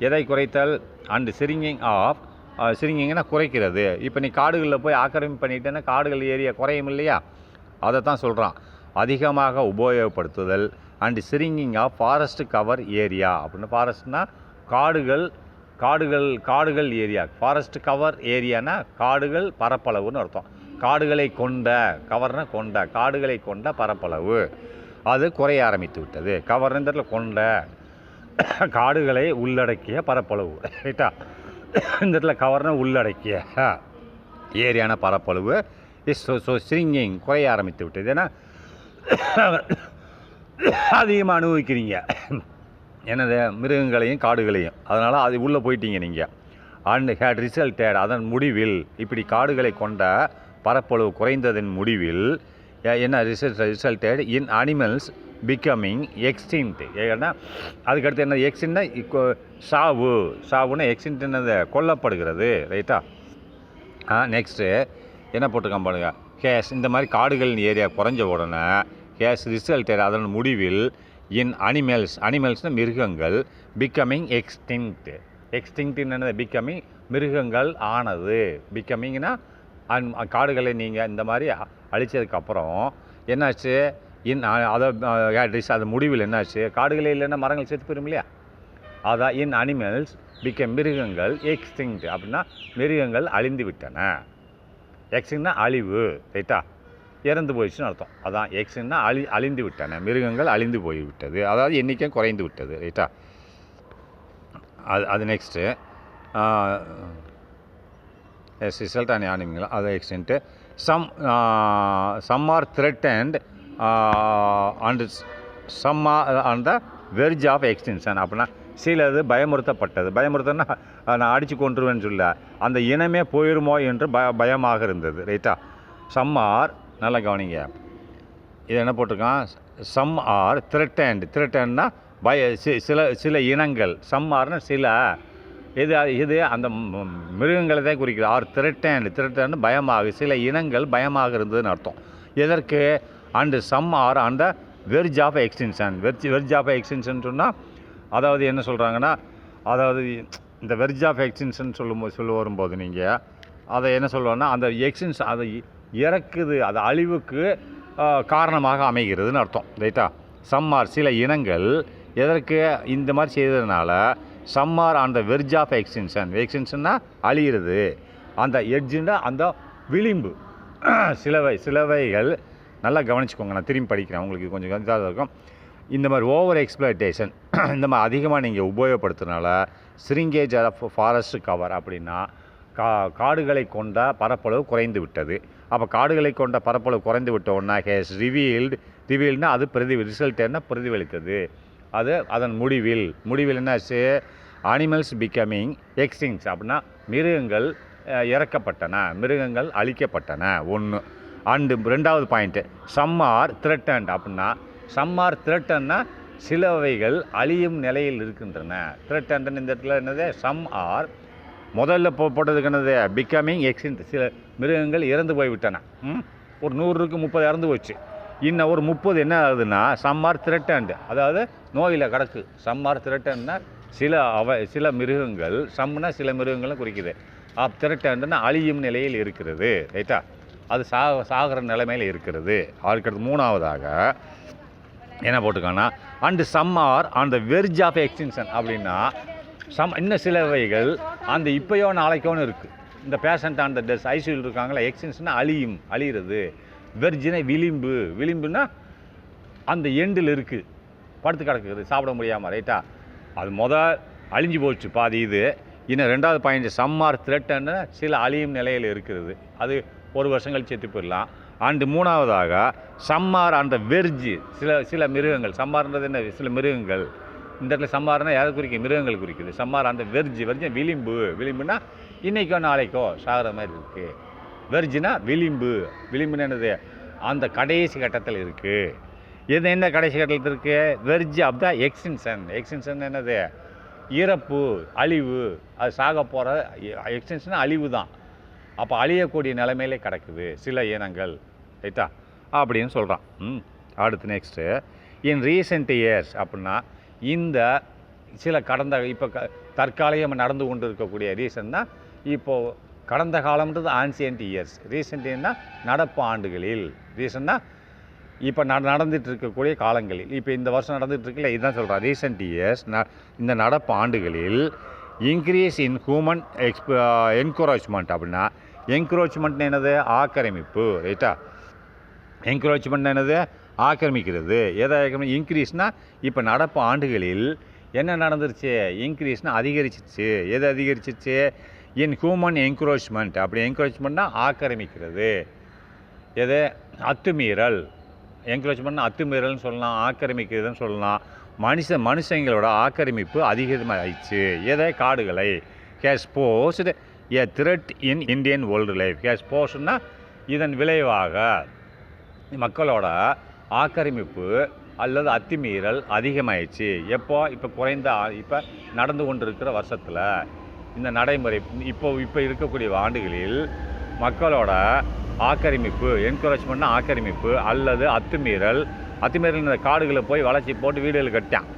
Speaker 1: எதை குறைத்தல்? அண்டு சிரிங்கிங்னா குறைக்கிறது. இப்போ நீ காடுகளில் போய் ஆக்கிரமிப்பு பண்ணிட்டேன்னா காடுகள் ஏரியா குறையும் இல்லையா? அதை தான் சொல்கிறான். அதிகமாக உபயோகப்படுத்துதல் and shrinking of forest cover area அப்படின்னு. ஃபாரஸ்ட்னா காடுகள் ஏரியா. ஃபாரஸ்ட் கவர் ஏரியானா காடுகள் பரப்பளவுன்னு அர்த்தம். காடுகளை கொண்ட, கவர்னா கொண்ட, காடுகளை கொண்ட பரப்பளவு அது குறைய ஆரம்பித்து விட்டது. கவர்ன்றதுல கொண்ட, காடுகளை உள்ளடக்கிய பரப்பளவு, ரைட்டா? இந்த இடத்துல கவர்னா உள்ளடக்கிய, ஏரியான பரப்பளவு ஸ்ரிங்கிங் குறைய ஆரம்பித்து விட்டது. ஏன்னா அதிகமாக அனுபவிக்கிறீங்க என்னது, மிருகங்களையும் காடுகளையும். அதனால் அது உள்ளே போயிட்டீங்க நீங்கள். அண்ட் ஹேட் ரிசல்டட், அதன் முடிவில், இப்படி காடுகளை கொண்ட பரப்பளவு குறைந்ததன் முடிவில் என்ன ரிசல்டட் இன் அனிமல்ஸ் பிகமிங் எக்ஸ்டின்ட். ஏன்னா அதுக்கடுத்து என்ன எக்ஸ்டின்னா சாவுன்னா எக்ஸ்டின்ட் என்னது, கொல்லப்படுகிறது, ரைட்டா? நெக்ஸ்ட்டு என்ன போட்டிருக்கான் பாருங்க, ஹேஸ் இந்த மாதிரி காடுகளின் ஏரியா குறைஞ்ச உடனே ஹேஸ் ரிசல்டட் அதன் முடிவில் இன் அனிமல்ஸ்னால் மிருகங்கள் பிகமிங் எக்ஸ்டிங்க்ட் என்னது, பிகமிங் மிருகங்கள் ஆனது. பிகமிங்னா காடுகளை நீங்கள் இந்த மாதிரி அழித்ததுக்கப்புறம் என்னாச்சு, அது முடிவில் என்னாச்சு, காடுகளே இல்லைன்னா மரங்கள் செத்து போயிடும் இல்லையா? அதான் இன் அனிமல்ஸ் பிகம் மிருகங்கள் எக்ஸ்டிங்க்ட் அப்படின்னா மிருகங்கள் அழிந்து விட்டன. எக்ஸ்டிங்க்னா அழிவு, ரைட்டா? இறந்து போயிடுச்சுன்னு அர்த்தம். அதான் எக்ஸ்டிங்க்னா அழிந்து விட்டன, மிருகங்கள் அழிந்து போய்விட்டது, அதாவது எண்ணிக்கை குறைந்து விட்டது, ரைட்டா? அது நெக்ஸ்ட்டு ரிசல்ட் ஆன் ஆனிமீங்களா, அது extent some are threatened and some are on the verge of extension அப்படின்னா சிலது பயமுறுத்தன்னா நான் அடித்து கொண்டுருவேன்னு சொல்ல, அந்த இனமே போயிருமோ என்று பயமாக இருந்தது, ரைட்டா? சம் ஆர், நல்லா கவனிங்க, இது என்ன போட்டிருக்கான், சம் ஆர் த்ரெட்டன்னா சில இனங்கள், சம் ஆர்னா சில, இது அந்த மிருகங்களை தான் குறிக்குது. ஆர் த்ரெட்டன்னு பயமாக, சில இனங்கள் பயமாக இருந்ததுன்னு அர்த்தம். எதற்கு? அண்டு சம் ஆர் அந்த verge of extension. Verge of extension சொன்னால் அதாவது என்ன சொல்கிறாங்கன்னா, அதாவது இந்த வெர்ஜ் ஆஃப் எக்ஸ்டென்ஷன் சொல்ல வரும்போது நீங்கள் அதை என்ன சொல்லுவோன்னா, அந்த எக்ஸ்டென்ஷன் அதை இறக்குது, அது அழிவுக்கு காரணமாக அமைகிறதுன்னு அர்த்தம், ரைட்டா? சம்மார் சில இனங்கள் எதற்கு இந்த மாதிரி செய்ததுனால, சம்மார் அந்த வெர்ஜ் ஆஃப் எக்ஸ்டென்ஷன்னா அழிகிறது, அந்த எட்ஜுன்னா அந்த விளிம்பு. சிலவைகள் நல்லா கவனிச்சுக்கோங்க, நான் திரும்பி படிக்கிறேன், உங்களுக்கு கொஞ்சம் கவனிச்சாக இருக்கும். இந்த மாதிரி ஓவர் எக்ஸ்ப்ளாய்டேஷன் இந்த மாதிரி அதிகமாக நீங்கள் உபயோகப்படுத்துறதுனால ஸ்ரிங்கேஜ் ஆஃப் ஃபாரஸ்ட் கவர் அப்படின்னா காடுகளை கொண்ட பரப்பளவு குறைந்து விட்டது. அப்போ காடுகளை கொண்ட பரப்பளவு குறைந்து விட்டோன்னா ஹேஸ் ரிவீல்டுனா அது ரிசல்ட்னா பிரதிபலித்தது. அது அதன் முடிவில் என்னாச்சு, அனிமல்ஸ் பிகமிங் எக்ஸ்டிங்க்ட் அப்படின்னா மிருகங்கள் இறக்கப்பட்டன, மிருகங்கள் அழிக்கப்பட்டன, ஒன்று. அண்டு ரெண்டாவது பாயிண்ட்டு சம் ஆர் த்ரெட்டன்ட் அப்படின்னா, சம் ஆர் த்ரெட்டன்னா சிலவைகள் அழியும் நிலையில் இருக்கின்றன. த்ரெட்டன்ட் இந்த இடத்துல என்னது, சம் ஆர் முதல்ல போட்டதுக்கு என்னது, பிகமிங் எக்ஸ்டிங்க்ட், சில மிருகங்கள் இறந்து போய்விட்டன. ஒரு 100க்கு 30 இறந்து போச்சு. இன்னும் ஒரு 30 என்ன ஆகுதுன்னா சம் ஆர் த்ரெட்டன்ட், அதாவது நோயில் கிடக்கு. சம் ஆர் த்ரெட்டன்னா சில மிருகங்கள், சம்னா சில மிருகங்களும் குறிக்குது. த்ரெட்டன்ட்னா அழியும் நிலையில் இருக்கிறது, ரைட்டா? அது சாகிற நிலைமையில் இருக்கிறது. அதுக்கடுத்து மூணாவதாக என்ன போட்டிருக்காங்கன்னா, and some are on the verge of extension அப்படின்னா இன்னும் சிலவைகள் அந்த இப்போயோ நாளைக்கோன்னு இருக்குது. இந்த பேஷண்ட் ஆன் த டெஸ் ஐசியூவில் இருக்காங்களா, எக்ஸ்டென்ஷன்னா அழிகிறது. வெர்ஜினை விளிம்புனா அந்த எண்டில் இருக்குது, படுத்து கிடக்குது, சாப்பிட முடியாமல், ரைட்டா? அது அழிஞ்சு போச்சு பாதி. இது இன்னும் ரெண்டாவது பாயிண்ட் சம் ஆர் த்ரெட்டன்னு சில அழியும் நிலையில் இருக்கிறது, அது ஒரு வருஷம் கழிச்சு செத்து போயிடலாம். அண்டு மூணாவதாக சம்மார் அந்த வெர்ஜி, சில மிருகங்கள். சம்மார்ன்றது என்ன, சில மிருகங்கள். இந்த இடத்துல சம்மார்னா யாரை குறிக்குது, மிருகங்கள் குறிக்குது. சம்மார் அந்த வெர்ஜி விளிம்புனா இன்றைக்கோ நாளைக்கோ சாகிற மாதிரி இருக்குது. வெர்ஜினா விளிம்புன்னு என்னது, அந்த கடைசி கட்டத்தில் இருக்குது. என்ன கடைசி கட்டத்தில் இருக்குது, வெர்ஜ் ஆஃப் த எக்ஸ்டென்ஷன் என்னது, இறப்பு, அழிவு. அது சாக போகிற எக்ஸ்டென்ஷன் அழிவு தான். அப்போ அழியக்கூடிய நிலைமையிலே கிடக்குது சில இனங்கள், ரைட்டா அப்படின்னு சொல்கிறான். அடுத்து நெக்ஸ்ட்டு, இன் ரீசெண்ட் இயர்ஸ் அப்படின்னா இந்த சில கடந்த இப்போ தற்காலிகம் நடந்து கொண்டு இருக்கக்கூடிய ரீசன்னா இப்போது கடந்த காலம்ன்றது ஆன்சியன்ட் இயர்ஸ், ரீசெண்ட் இயர்னா நடப்பு ஆண்டுகளில், ரீசன்னா இப்போ நடந்துட்டு இருக்கக்கூடிய காலங்களில், இப்போ இந்த வருஷம் நடந்துட்டு இருக்குல்ல, இதுதான் சொல்கிறேன் ரீசெண்ட் இயர்ஸ். இந்த நடப்பு ஆண்டுகளில் இன்க்ரீஸ் இன் ஹியூமன் என்க்ரோச்மெண்ட் அப்படின்னா, என்க்ரோச்மெண்ட் என்னது? ஆக்கிரமிப்பு, ரைட்டா. என்க்ரோச்மெண்ட் என்னது? ஆக்கிரமிக்கிறது. எதை இன்க்ரீஸ்னால் இப்போ நடப்பு ஆண்டுகளில் என்ன நடந்துருச்சு? இன்க்ரீஸ்னால் அதிகரிச்சிச்சு. எது அதிகரிச்சிச்சு? In human encroachment. அப்படி என்க்ரோச்மெண்ட்னா ஆக்கிரமிக்கிறது. எது? அத்துமீறல். என்க்ரோச்மெண்ட்னா அத்துமீறல்னு சொல்லலாம், ஆக்கிரமிக்கிறதுன்னு சொல்லலாம். மனுஷங்களோட ஆக்கிரமிப்பு அதிகமாகிடுச்சு. எதை? காடுகளை. Has posed a threat in Indian wild life. Has போஸ்ட்னா இதன் விளைவாக மக்களோட ஆக்கிரமிப்பு அல்லது அத்துமீறல் அதிகமாகிடுச்சு. எப்போ? இப்போ நடந்து கொண்டிருக்கிற வருஷத்தில் இந்த நடைமுறை இப்போ இருக்கக்கூடிய ஆண்டுகளில் மக்களோட ஆக்கிரமிப்பு, என்கரேஜ்மெண்ட்னா ஆக்கிரமிப்பு அல்லது அத்துமீறல். அத்துமீறல் இந்த காடுகளை போய் வளர்ச்சி போட்டு வீடுகள் கட்டான்.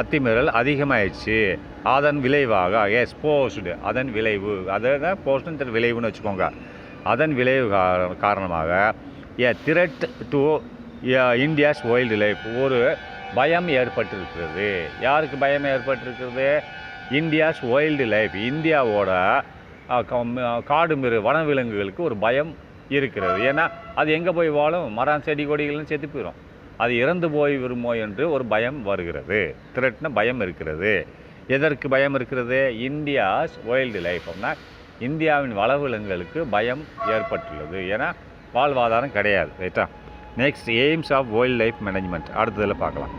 Speaker 1: அத்துமீறல் அதிகமாகிடுச்சு. அதன் விளைவாக எக்ஸ்போஸ்டு, அதன் விளைவு, அதாவது போஸ்ட்னு விளைவுன்னு வச்சுக்கோங்க. அதன் விளைவு காரணமாக a threat to India's wild life, ஒரு பயம் ஏற்பட்டிருக்கிறது. யாருக்கு பயம் ஏற்பட்டிருக்கிறது? இந்தியாஸ் வைல்டு லைஃப், இந்தியாவோட காடு வனவிலங்குகளுக்கு ஒரு பயம் இருக்கிறது. ஏன்னா அது எங்கே போய் வாழும்? மரம் செடி கொடிகள்னு செத்து போயிடும். அது இறந்து போய் விரும்போ என்று ஒரு பயம் வருகிறது. த்ரெட்னா பயம் இருக்கிறது. எதற்கு பயம் இருக்கிறது? இந்தியாஸ் வைல்டு லைஃப் அப்படின்னா இந்தியாவின் வனவிலங்குகளுக்கு பயம் ஏற்பட்டுள்ளது. ஏன்னா வாழ்வாதாரம் கிடையாது, ரைட்டா. Next, aims of wild life management அடுத்ததில் பார்க்கலாம்.